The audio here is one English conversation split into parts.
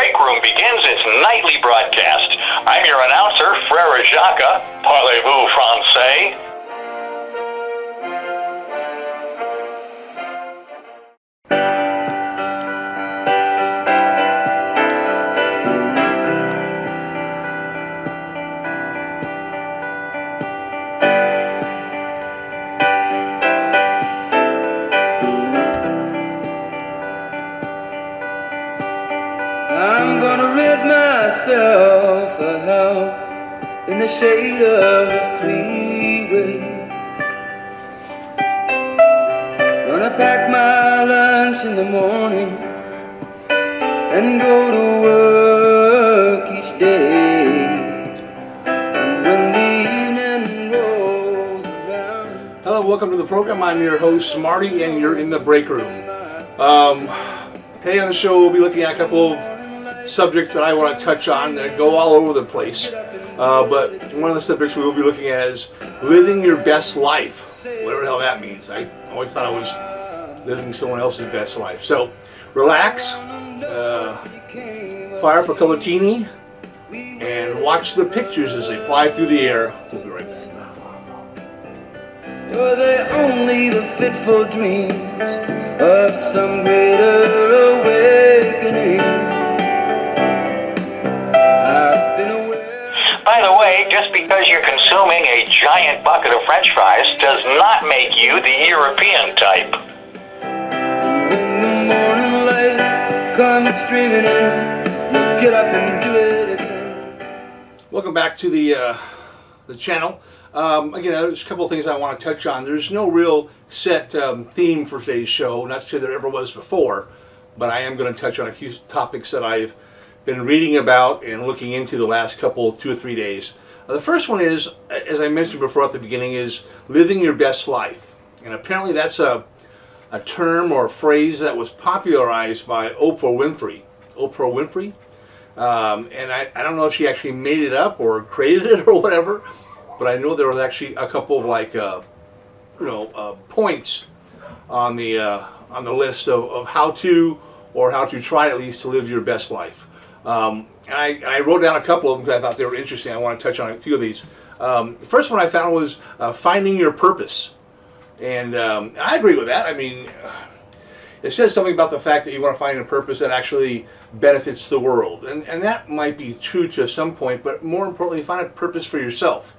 Breakroom begins its nightly broadcast. I'm your announcer, Frere Jacques. Parlez-vous français? I'm gonna rid myself a house in the shade of the freeway. Gonna pack my lunch in the morning and go to work each day. And when the evening rolls around. Hello, welcome to the program. I'm your host, Marty, and you're in the Breakroom. Today on the show, we'll be looking at a couple of subjects that I want to touch on that go all over the place. But one of the subjects we will be looking at is living your best life, whatever the hell that means. I always thought I was living someone else's best life. So relax, fire up a collatini, and watch the pictures as they fly through the air. We'll be right back. Were they only the fitful dreams of some greater awakening? I've been aware. By the way, just because you're consuming a giant bucket of French fries does not make you the European type. When the morning light comes streaming in, you get up and do it again. Welcome back to the channel. Again, there's a couple of things I want to touch on. There's no real set theme for today's show, not to say there ever was before, but I am going to touch on a few topics that I've been reading about and looking into the last couple, 2 or 3 days. The first one is, as I mentioned before at the beginning, is living your best life. And apparently that's a term or a phrase that was popularized by Oprah Winfrey. Oprah Winfrey. And I don't know if she actually made it up or created it or whatever, but I know there was actually a couple of points on the list of how to try at least to live your best life. And I wrote down a couple of them because I thought they were interesting. I want to touch on a few of these. The first one I found was finding your purpose, and I agree with that. I mean, it says something about the fact that you want to find a purpose that actually benefits the world, and that might be true to some point. But more importantly, find a purpose for yourself.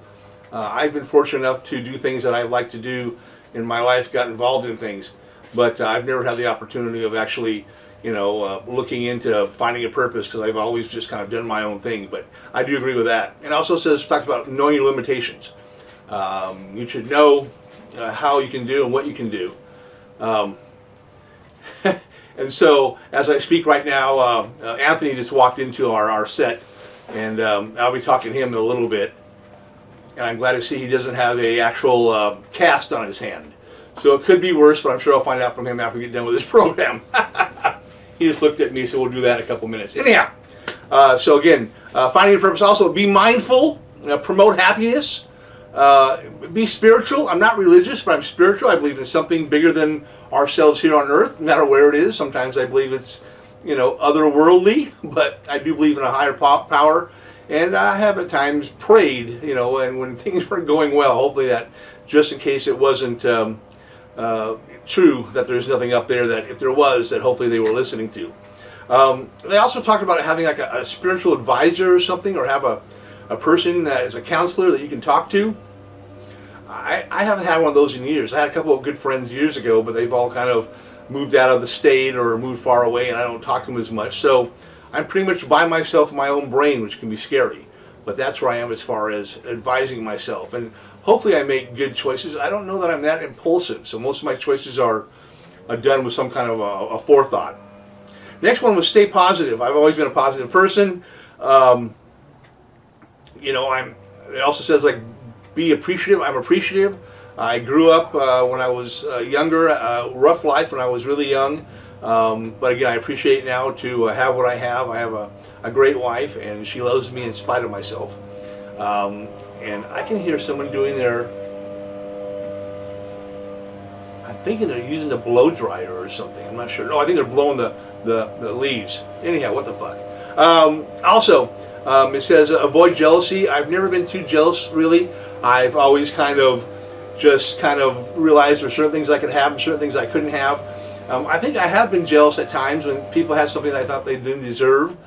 I've been fortunate enough to do things that I like to do in my life, got involved in things, but I've never had the opportunity of actually, looking into finding a purpose because I've always just kind of done my own thing. But I do agree with that. And also talks about knowing your limitations. You should know how you can do and what you can do. And so, as I speak right now, Anthony just walked into our set, and I'll be talking to him in a little bit. And I'm glad to see he doesn't have a actual cast on his hand. So it could be worse, but I'm sure I'll find out from him after we get done with this program. He just looked at me, so we'll do that in a couple minutes. Anyhow, so again, finding your purpose. Also, be mindful, promote happiness, be spiritual. I'm not religious, but I'm spiritual. I believe in something bigger than ourselves here on earth, no matter where it is. Sometimes I believe it's, otherworldly, but I do believe in a higher power. And I have at times prayed, and when things weren't going well, hopefully that, just in case it wasn't true, that there's nothing up there, that if there was, that hopefully they were listening to. They also talked about having like a spiritual advisor or something, or have a person that is a counselor that you can talk to. I haven't had one of those in years. I had a couple of good friends years ago, but they've all kind of moved out of the state or moved far away, and I don't talk to them as much. So I'm pretty much by myself in my own brain, which can be scary. But that's where I am as far as advising myself. And hopefully I make good choices. I don't know that I'm that impulsive, so most of my choices are done with some kind of a forethought. Next one was stay positive. I've always been a positive person. It also says, like, be appreciative. I'm appreciative. I grew up when I was younger, rough life when I was really young. But again, I appreciate now to have what I have. I have a great wife, and she loves me in spite of myself. And I can hear someone doing I'm thinking they're using the blow dryer or something. I'm not sure. No, I think they're blowing the leaves. Anyhow, what the fuck? It says avoid jealousy. I've never been too jealous, really. I've always kind of realized there's certain things I could have and certain things I couldn't have. I think I have been jealous at times when people had something that I thought they didn't deserve.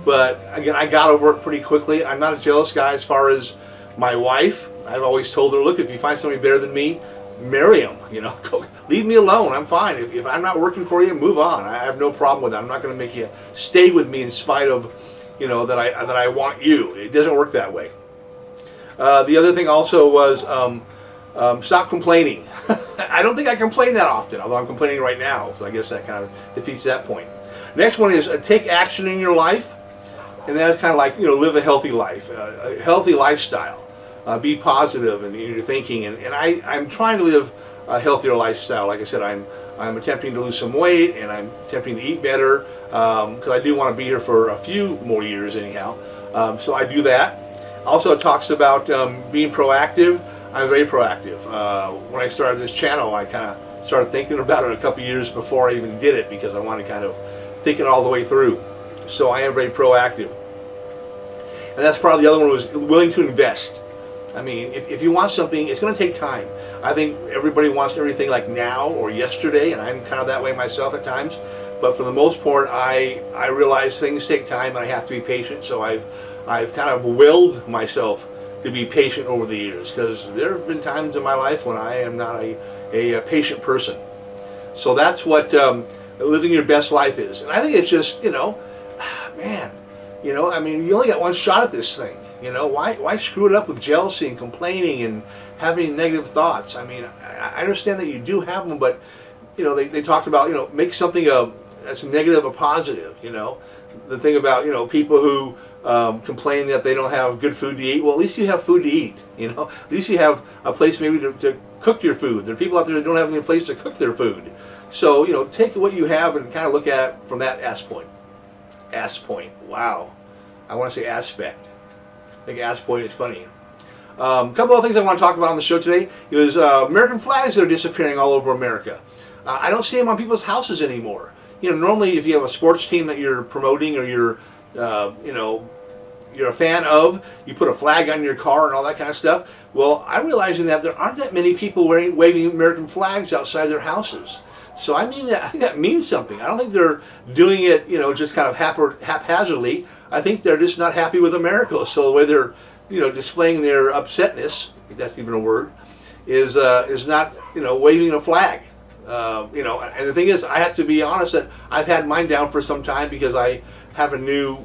But again, I got over it pretty quickly. I'm not a jealous guy as far as my wife. I've always told her, look, if you find somebody better than me, marry him. Go, leave me alone. I'm fine. If I'm not working for you, move on. I have no problem with that. I'm not going to make you stay with me in spite of, that I want you. It doesn't work that way. The other thing also was stop complaining. I don't think I complain that often, although I'm complaining right now. So I guess that kind of defeats that point. Next one is take action in your life. And that's kind of like, live a healthy life, a healthy lifestyle. Be positive in your thinking. And I'm trying to live a healthier lifestyle. Like I said, I'm attempting to lose some weight, and I'm attempting to eat better because I do want to be here for a few more years anyhow. So I do that. Also, it talks about being proactive. I'm very proactive. When I started this channel, I kind of started thinking about it a couple years before I even did it because I wanted to kind of think it all the way through. So I am very proactive. And that's probably the other one, was willing to invest. I mean, if you want something, it's going to take time. I think everybody wants everything like now or yesterday, and I'm kind of that way myself at times. But for the most part, I realize things take time and I have to be patient. So I've kind of willed myself to be patient over the years, because there have been times in my life when I am not a patient person. So that's what living your best life is. And I think it's just, man, I mean, you only got one shot at this thing. Why screw it up with jealousy and complaining and having negative thoughts? I mean, I understand that you do have them, but they talked about make something that's negative a positive. The thing about people who complain that they don't have good food to eat. Well, at least you have food to eat. At least you have a place maybe to cook your food. There are people out there that don't have any place to cook their food. So take what you have and kind of look at it from that point. Wow, I want to say aspect. I think ass point is funny. A couple of things I want to talk about on the show today is American flags that are disappearing all over America. I don't see them on people's houses anymore. Normally if you have a sports team that you're promoting or you're a fan of, you put a flag on your car and all that kind of stuff. Well, I'm realizing that there aren't that many people waving American flags outside their houses. So I think that means something. I don't think they're doing it, just kind of haphazardly. I think they're just not happy with America. So the way they're, displaying their upsetness, if that's even a word, is not, waving a flag. And the thing is, I have to be honest that I've had mine down for some time because I have a new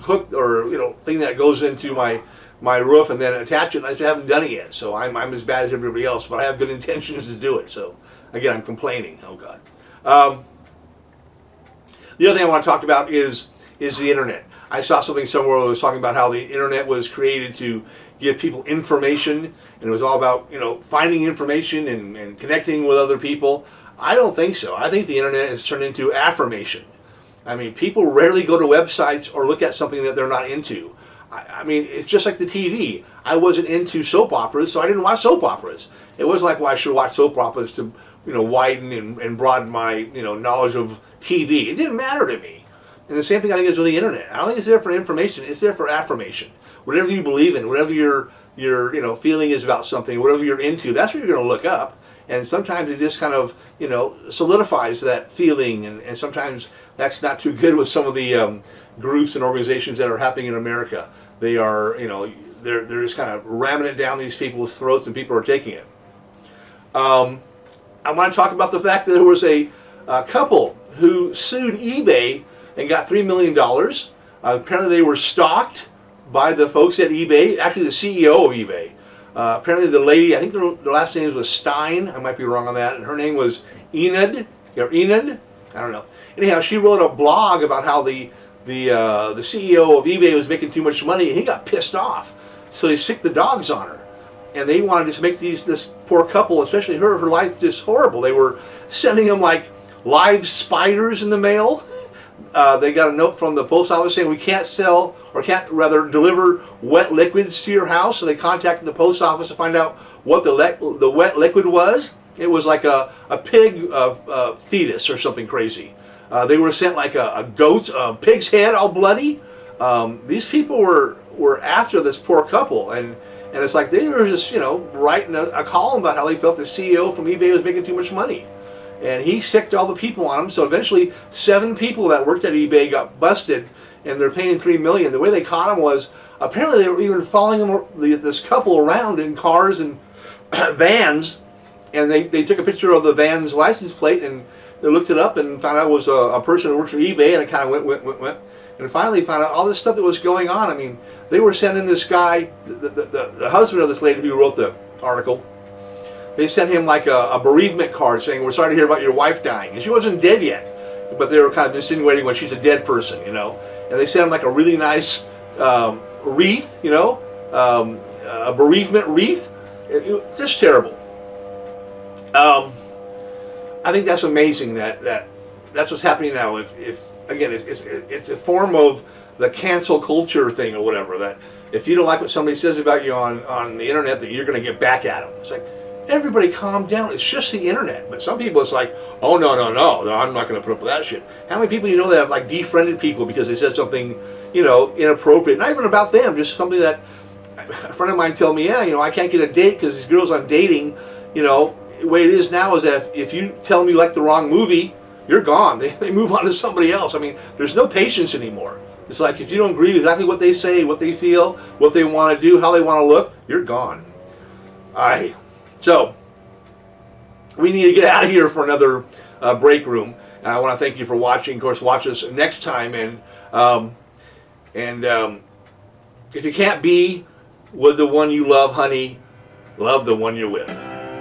hook or thing that goes into my roof and then attach it, and I just haven't done it yet. So I'm as bad as everybody else, but I have good intentions to do it. So again, I'm complaining. Oh God. The other thing I want to talk about is the internet. I saw something somewhere that was talking about how the internet was created to give people information, and it was all about finding information and connecting with other people. I don't think so. I think the internet has turned into affirmation. I mean, people rarely go to websites or look at something that they're not into. I mean, it's just like the TV. I wasn't into soap operas, so I didn't watch soap operas. It wasn't like, well, I should watch soap operas to widen and broaden my knowledge of TV. It didn't matter to me. And the same thing I think is with the internet. I don't think it's there for information. It's there for affirmation. Whatever you believe in, whatever your feeling is about something, whatever you're into, that's what you're going to look up. And sometimes it just kind of solidifies that feeling. And sometimes that's not too good with some of the groups and organizations that are happening in America. They are they're just kind of ramming it down these people's throats, and people are taking it. I want to talk about the fact that there was a couple who sued eBay and got $3 million. Apparently they were stalked by the folks at eBay, actually the CEO of eBay. Apparently the lady, I think the last name was Stein, I might be wrong on that, and her name was Enid, I don't know. Anyhow, she wrote a blog about how the CEO of eBay was making too much money, and he got pissed off. So he sicked the dogs on her. And they wanted to make this poor couple, especially her life just horrible. They were sending them like live spiders in the mail. They got a note from the post office saying we can't sell, or can't rather deliver wet liquids to your house. So they contacted the post office to find out what the wet liquid was. It was like a pig fetus or something crazy. They were sent like a goat's, a pig's head, all bloody. These people were after this poor couple, and it's like they were just, you know, writing a column about how they felt the CEO from eBay was making too much money. And he sicked all the people on him. So eventually 7 people that worked at eBay got busted, and they're paying $3 million. The way they caught him was apparently they were even following this couple around in cars and vans, and they took a picture of the van's license plate, and they looked it up and found out it was a person who worked for eBay, and it kind of went. And finally found out all this stuff that was going on. I mean, they were sending this guy, the husband of this lady who wrote the article, they sent him like a bereavement card saying, "We're sorry to hear about your wife dying." And she wasn't dead yet, but they were kind of insinuating when she's a dead person, you know. And they sent him like a really nice wreath, you know, a bereavement wreath. Just terrible. I think that's amazing that's what's happening now. If again, it's a form of the cancel culture thing or whatever, that if you don't like what somebody says about you on the internet, that you're going to get back at them. It's like, everybody calm down. It's just the internet. But some people, it's like, oh, no, I'm not going to put up with that shit. How many people you know that have like defriended people because they said something, you know, inappropriate, not even about them, just something that a friend of mine told me, yeah, you know, I can't get a date because these girls I'm dating, you know, the way it is now is that if you tell them you like the wrong movie, you're gone. They move on to somebody else. I mean, there's no patience anymore. It's like, if you don't agree with exactly what they say, what they feel, what they want to do, how they want to look, you're gone. So, we need to get out of here for another break room. And I want to thank you for watching. Of course, watch us next time. And if you can't be with the one you love, honey, love the one you're with.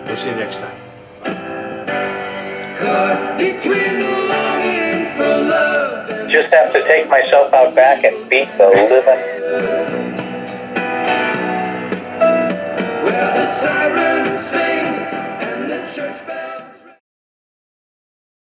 We'll see you next time. Caught between the longing for love and Just have to take myself out back and beat the living